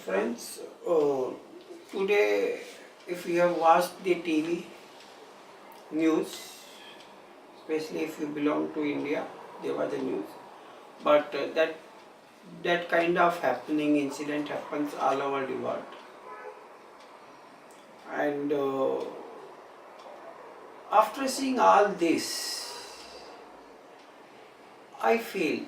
Friends, today if you have watched the TV news, especially if you belong to India, there was a news. But that kind of happening incident happens all over the world. And after seeing all this, I feel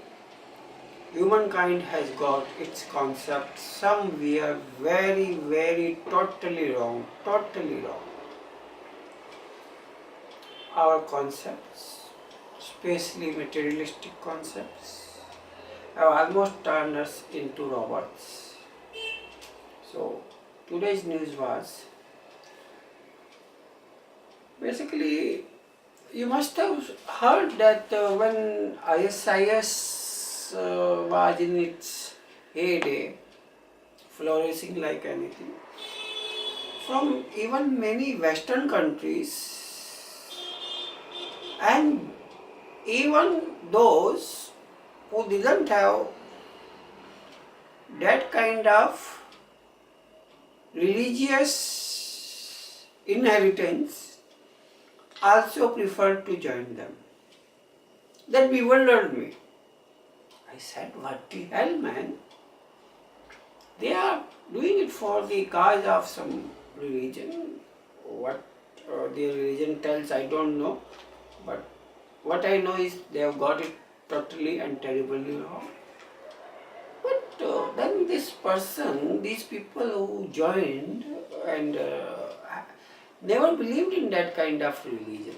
humankind has got its concept somewhere very totally wrong, totally wrong. Our concepts, especially materialistic concepts, have almost turned us into robots. So today's news was basically, you must have heard that when ISIS was in its heyday, flourishing like anything, from even many Western countries and even those who didn't have that kind of religious inheritance also preferred to join them. That bewildered me. I said, what the hell, man? They are doing it for the cause of some religion. What their religion tells, I don't know. But what I know is they have got it totally and terribly wrong. But then this person, these people who joined and never believed in that kind of religion.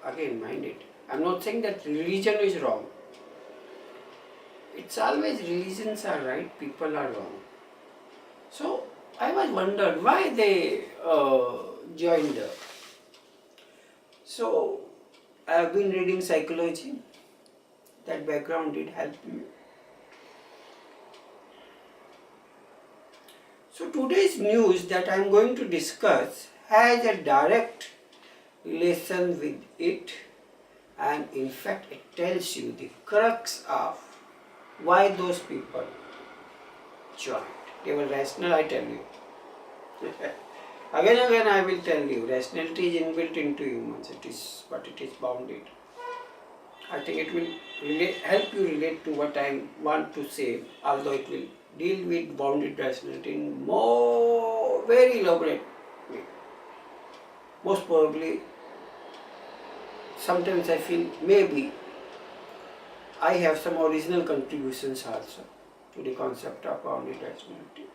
Again, mind it. I'm not saying that religion is wrong. It's always religions are right, people are wrong. So I was wondered why they joined. So I have been reading psychology. That background did help me. So today's news that I am going to discuss has a direct relation with it, and in fact it tells you the crux of why those people joined. They were rational, I tell you. Again I will tell you, rationality is inbuilt into humans, but it is bounded. I think it will help you relate to what I want to say, although it will deal with bounded rationality in very elaborate way. Most probably, sometimes I feel maybe I have some original contributions also to the concept of bounded rationality.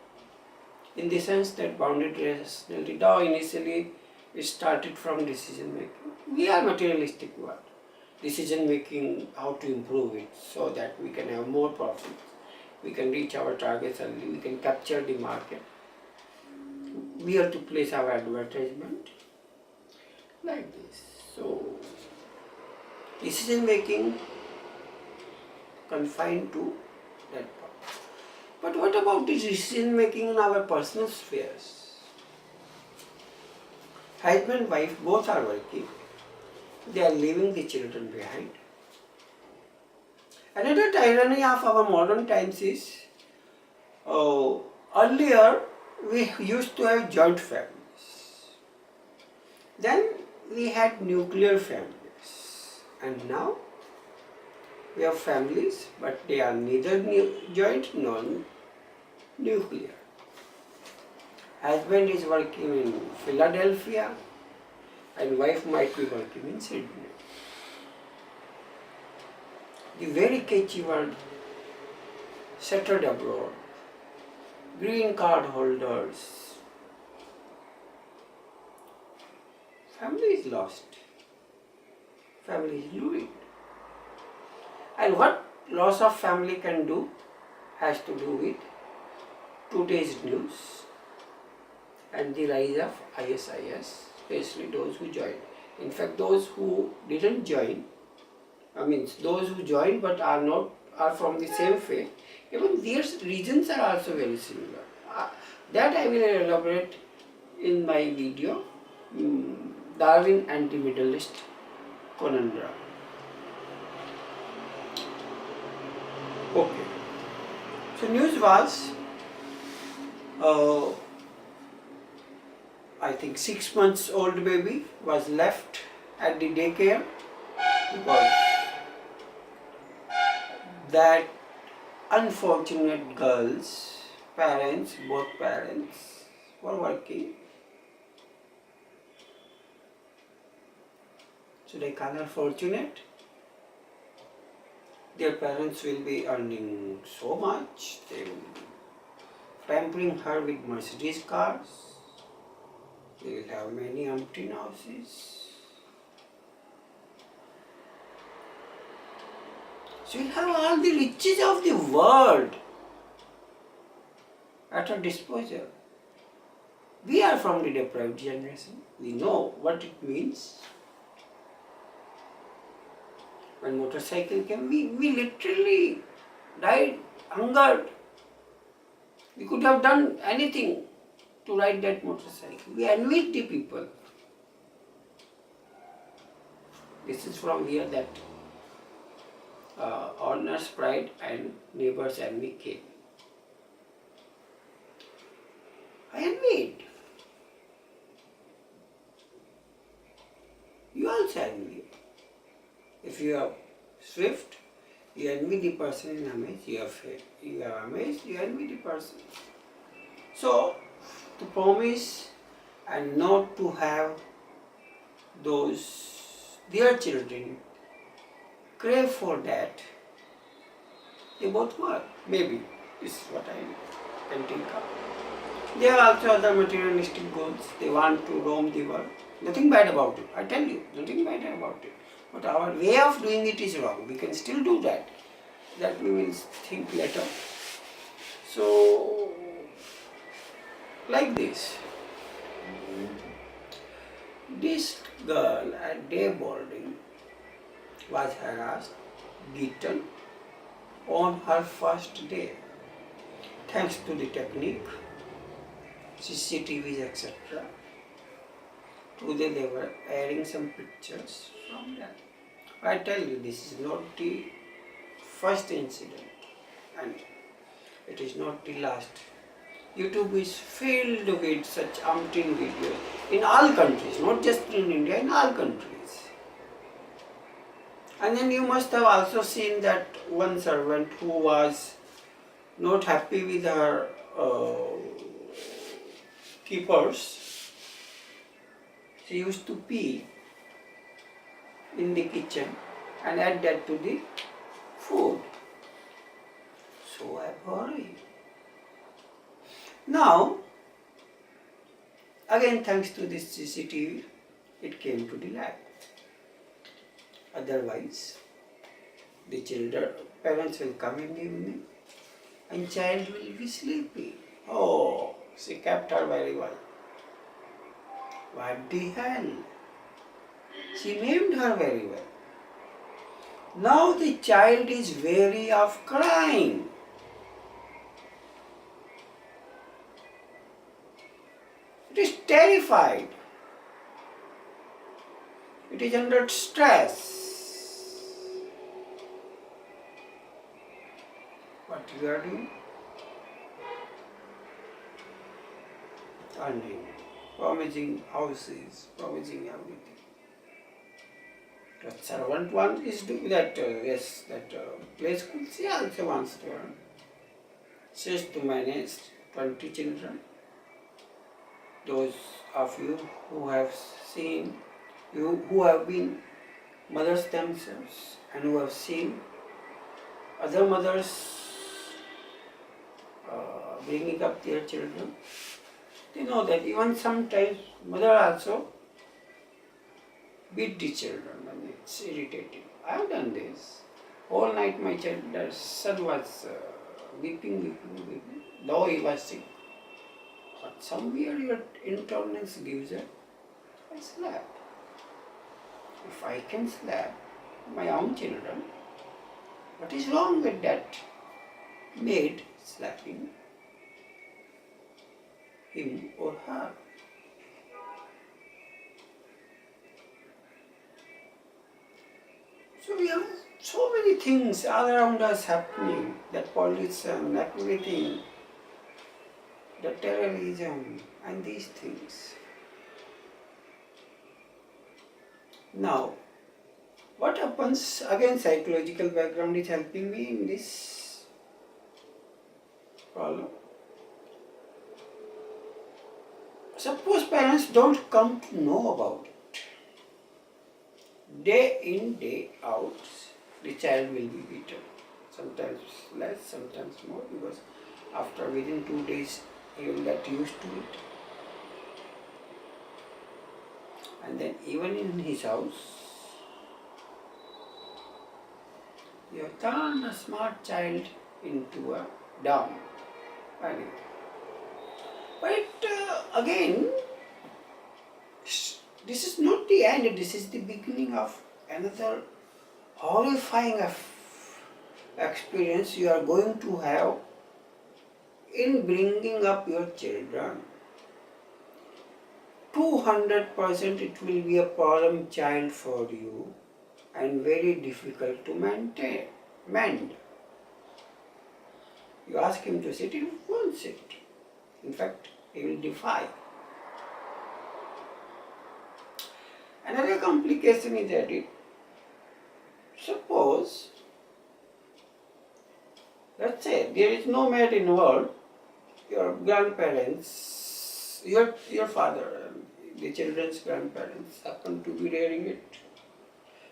In the sense that bounded rationality, though initially it started from decision making. We are materialistic world. Decision making, how to improve it so that we can have more profits, we can reach our targets early, we can capture the market, where to place our advertisement, like this. So, decision making confined to that part. But what about the decision making in our personal spheres? Husband and wife both are working. They are leaving the children behind. Another tyranny of our modern times is, earlier we used to have joint families. Then we had nuclear families. And now we have families, but they are neither joint nor nuclear. Husband is working in Philadelphia and wife might be working in Sydney. The very catchy word, settled abroad, green card holders. Family is lost. Family is ruined. And what loss of family can do has to do with today's news and the rise of ISIS, especially those who joined. In fact, those who didn't join, those who joined but are from the same faith, even their regions are also very similar. That I will elaborate in my video, Darwin and the Middle East conundrum. Okay. So news was uh, I think 6 months old baby was left at the daycare because that unfortunate girl's parents, both parents, were working. Should I call her fortunate? Their parents will be earning so much, they will be pampering her with Mercedes cars, they will have many empty houses. She will have all the riches of the world at her disposal. We are from the deprived generation. We know what it means. When motorcycle came, we literally died, hungered. We could have done anything to ride that motorcycle. We envied the people. This is from here that owner's pride and neighbor's envy came. I envied. You also envy. If you are swift, you envy the person in amaze. You are amazed, you envy the person. So, to promise and not to have their children crave for that, they both work. Maybe this is what I can think of. There are also other materialistic goals. They want to roam the world. Nothing bad about it. I tell you, nothing bad about it. But our way of doing it is wrong. We can still do that. That we will think later. So, like this. This girl at day boarding was harassed, beaten on her first day. Thanks to the technique, CCTVs, etc. Today they were airing some pictures from that. I tell you, this is not the first incident and it is not the last. YouTube is filled with such umpteen videos in all countries, not just in India, in all countries. And then you must have also seen that one servant who was not happy with her keepers. She used to pee in the kitchen and add that to the food. So abhorrent. Now, again thanks to this CCTV, it came to the light. Otherwise, the parents will come in the evening and child will be sleepy. Oh, she kept her very well. What the hell? She named her very well. Now the child is weary of crying. It is terrified. It is under stress. What we are doing? Earning, promising houses, promising everything. That servant one is doing that, place could she also wants to earn. She has to manage 20 children. Those of you who have seen, who have been mothers themselves and who have seen other mothers bringing up their children, they know that even sometimes mother also beat the children when it's irritating. I have done this. All night my son was weeping, though he was sick. But somewhere your intolerance gives it. I slap. If I can slap my own children, what is wrong with that maid slapping him or her? So we have so many things all around us happening, that pollution, everything. the terrorism and these things. Now, what happens, again psychological background is helping me in this problem. Suppose parents don't come to know about it. Day in, day out, the child will be beaten. Sometimes less, sometimes more, because after within 2 days he will get used to it. And then even in his house, you have turned a smart child into a dumb. But again, this is not the end, this is the beginning of another horrifying experience you are going to have in bringing up your children. 200% it will be a problem child for you and very difficult to mend. You ask him to sit, he won't sit. In fact, he will defy. Another complication is added. Suppose, let's say there is no maid in the world, your grandparents, your father, the children's grandparents happen to be rearing it.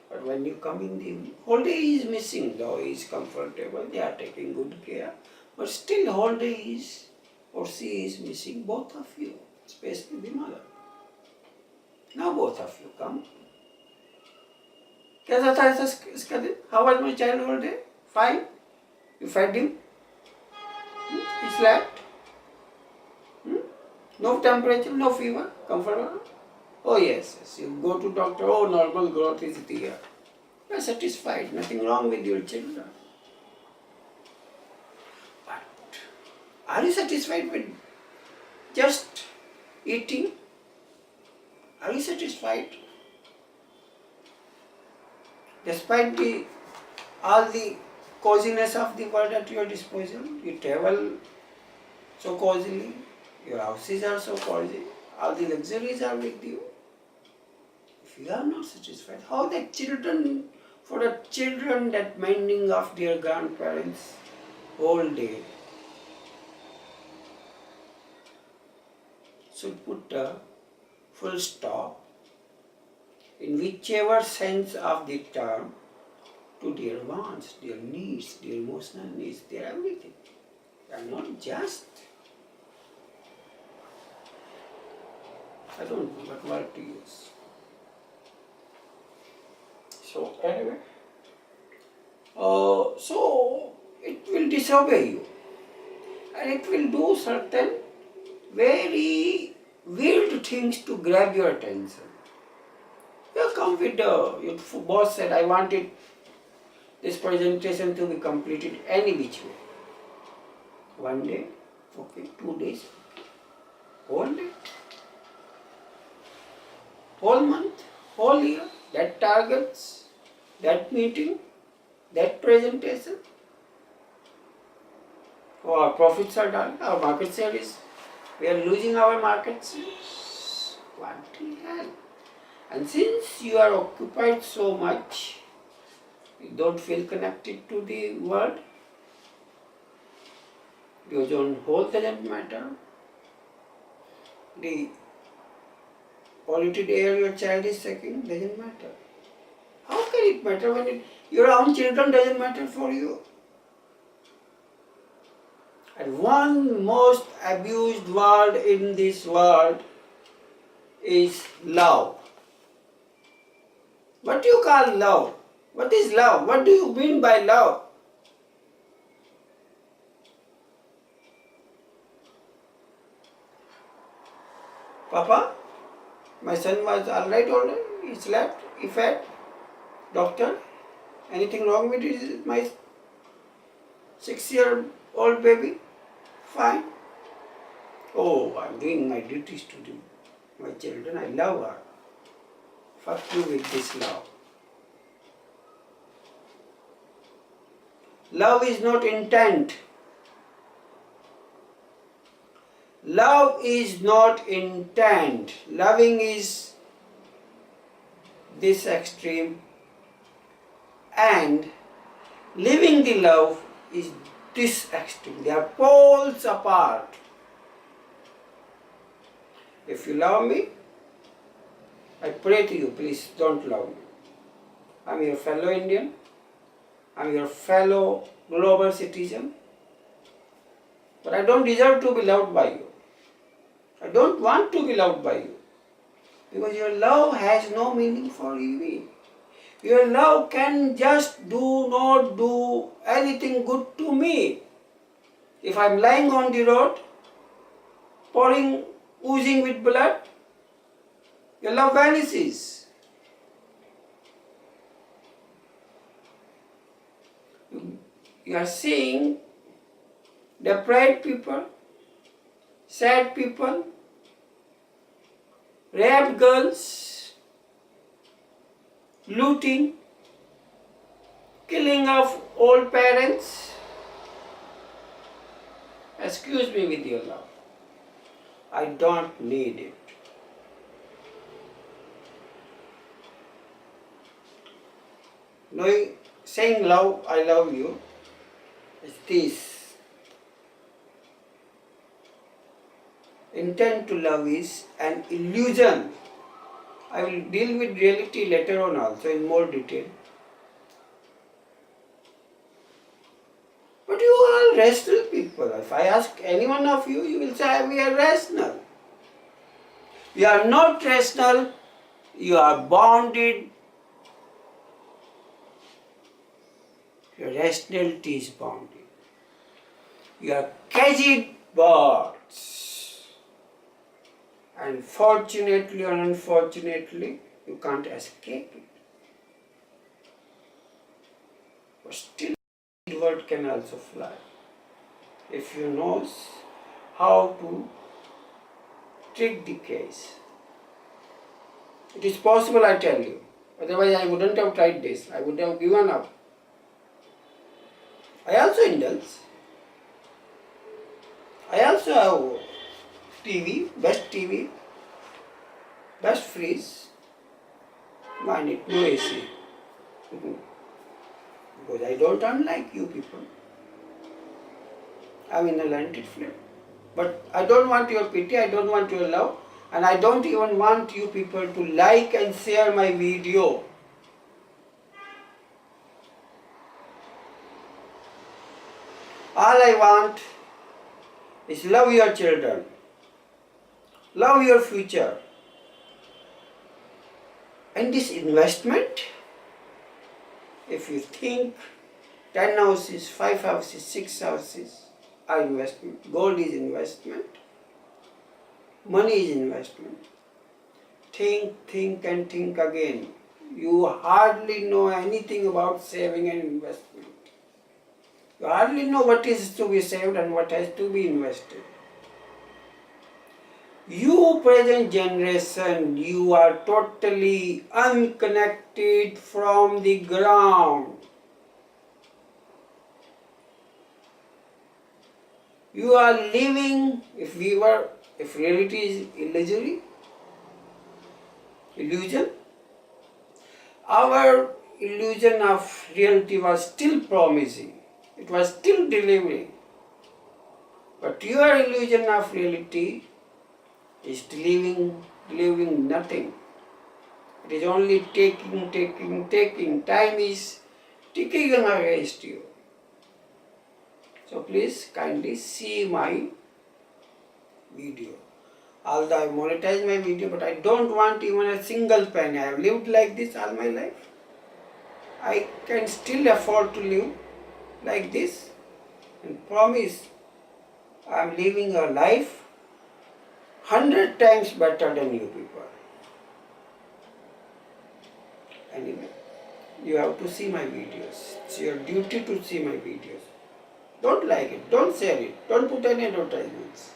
But when you come in, the whole day he is missing, though he is comfortable, they are taking good care. But still whole day he is or she is missing, both of you, especially the mother. Now both of you come. कैसा था इसका दिन? How was my child whole day? Fine. You fed him? He slept? No temperature, no fever, comfortable? Oh yes, you go to doctor, oh normal growth is there. You are satisfied, nothing wrong with your children. But are you satisfied with just eating? Are you satisfied? Despite all the coziness of the world at your disposal, you travel so cozily, your houses are so cozy, all the luxuries are with you. If you are not satisfied, how the children, for the children that mending of their grandparents whole day should put a full stop in whichever sense of the term to their wants, their needs, their emotional needs, their everything. They are not just, I don't know what word to use. So anyway, so it will disobey you and it will do certain very weird things to grab your attention. You come with your boss said, I wanted this presentation to be completed any which way. 1 day, okay, 2 days, whole day, whole month, whole year, that targets, that meeting, that presentation. Oh, our profits are done, our market share is, we are losing our market share. What the hell? And since you are occupied so much, you don't feel connected to the world, your own whole doesn't matter, the polluted air your child is sucking doesn't matter. How can it matter when your own children doesn't matter for you? And one most abused word in this world is love. What do you call love? What is love? What do you mean by love? Papa, my son was alright all day. He slept, he fed. Doctor, anything wrong with my 6-year-old baby? Fine. Oh, I'm doing my duties to my children. I love her. Fuck you with this love. Love is not intent. Love is not intent. Loving is this extreme, and living the love is this extreme. They are poles apart. If you love me, I pray to you, please don't love me. I'm your fellow Indian. I'm your fellow global citizen. But I don't deserve to be loved by you. I don't want to be loved by you. Because your love has no meaning for me. Your love can just do not do anything good to me. If I'm lying on the road, oozing with blood, your love vanishes. You are seeing deprived people, sad people, raped girls, looting, killing of old parents. Excuse me with your love. I don't need it. Knowing, saying love, I love you, is this. Intent to love is an illusion. I will deal with reality later on also in more detail. But you are rational people. If I ask any one of you, you will say we are rational. You are not rational. You are bonded. Your rationality is bonded. You are caged birds. And fortunately or unfortunately, you can't escape it. But still, the bird can also fly if you know how to trick the cage. It is possible, I tell you. Otherwise, I wouldn't have tried this. I would have given up. I also indulge. I also have TV, best fridge. Mind it, no AC. Because I don't unlike you people. I'm in a rented flat. But I don't want your pity, I don't want your love, and I don't even want you people to like and share my video. All I want is love your children, love your future. And this investment, if you think 10 houses, 5 houses, 6 houses are investment, gold is investment, money is investment. Think and think again. You hardly know anything about saving and investment. You hardly know what is to be saved and what has to be invested. You present generation, you are totally unconnected from the ground. You are living, if reality is illusion, our illusion of reality was still promising. It was still delivering. But your illusion of reality is delivering nothing. It is only taking. Time is ticking against you. So please kindly see my video. Although I monetize my video, but I don't want even a single penny. I have lived like this all my life. I can still afford to live like this and promise I am living a life 100 times better than you people. Anyway, you have to see my videos. It's your duty to see my videos. Don't like it, don't share it, don't put any advertisements.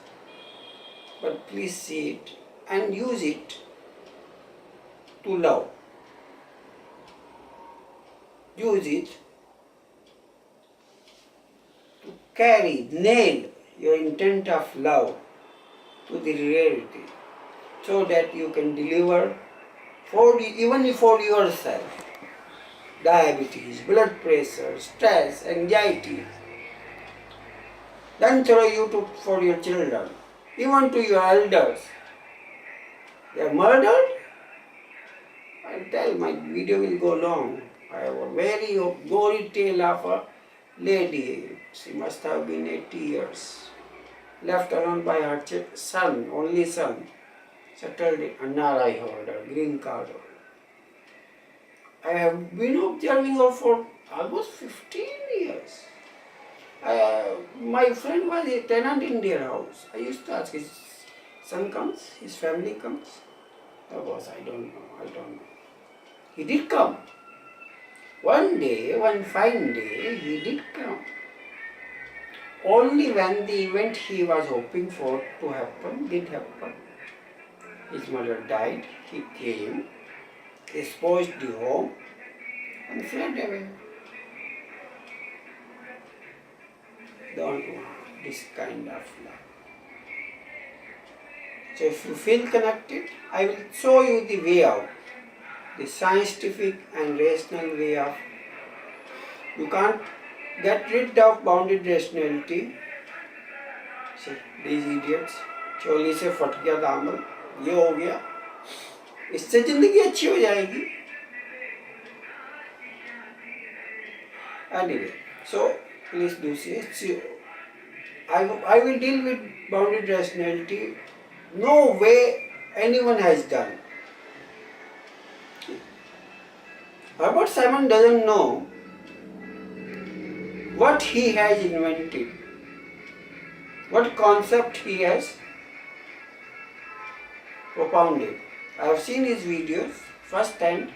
But please see it and use it to love. Use it to nail your intent of love to the reality, so that you can deliver even for yourself. Diabetes, blood pressure, stress, anxiety. Then throw YouTube for your children, even to your elders. They are murdered. I tell my video will go long. I have a very gory tale of a lady. She must have been 80 years. Left alone by her son, only son. Settled in NRI holder, green card holder. I have been observing her for almost 15 years. My friend was a tenant in their house. I used to ask, his son comes, his family comes. The boss, I don't know. He did come. One day, one fine day, he did come. Only when the event he was hoping for to happen did happen. His mother died, he came, exposed the home, and fled away. Don't want this kind of love. So if you feel connected, I will show you the way out. The scientific and rational way of. You can't get rid of bounded rationality. See, these idiots. चोली से फट गया दामन, ये हो गया. इससे जिंदगी अच्छी हो जाएगी. Anyway, so please do see. I will deal with bounded rationality. No way anyone has done. Herbert Simon doesn't know what he has invented, what concept he has propounded. I have seen his videos first hand.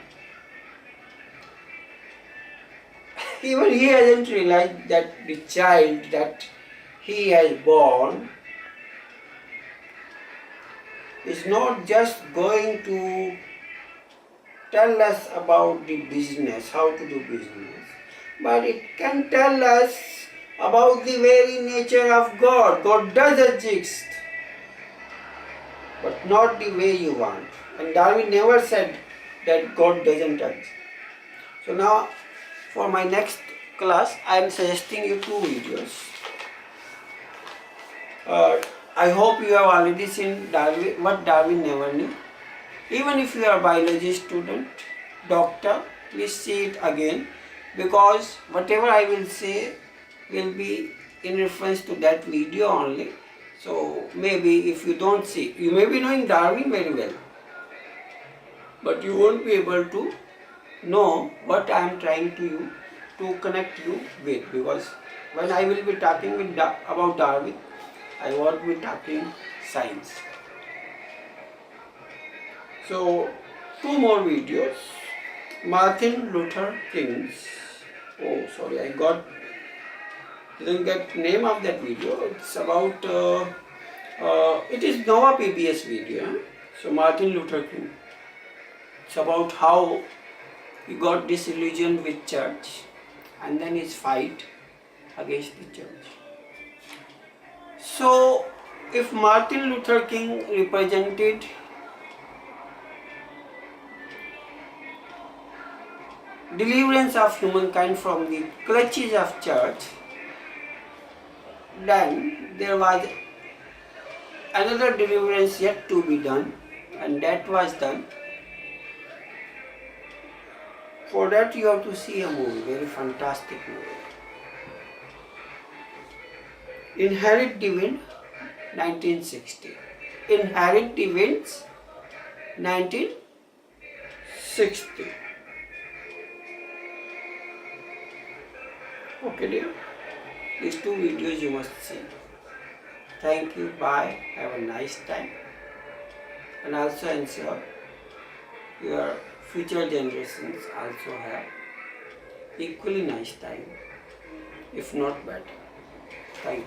Even he hasn't realized that the child that he has born is not just going to tell us about the business, how to do business, but it can tell us about the very nature of God. God does exist, but not the way you want. And Darwin never said that God doesn't exist. So now, for my next class, I am suggesting you 2 videos. I hope you have already seen Darwin, what Darwin never knew. Even if you are a biology student, doctor, please see it again, because whatever I will say will be in reference to that video only. So maybe if you don't see, you may be knowing Darwin very well, but you won't be able to know what I am trying to connect you with, because when I will be talking about Darwin, I won't be talking science. So 2 more videos. Martin Luther King's. Oh, sorry, didn't get name of that video. It's about. It is Nova PBS video. So Martin Luther King. It's about how he got disillusioned with church, and then his fight against the church. So, if Martin Luther King represented deliverance of humankind from the clutches of church, then there was another deliverance yet to be done, and that was done. For that you have to see a movie, very fantastic movie. Inherit the Wind, 1960. Inherit the Winds, 1960. Okay dear, these 2 videos you must see. Thank you, bye, have a nice time, and also ensure your future generations also have equally nice time, if not better. Thank you.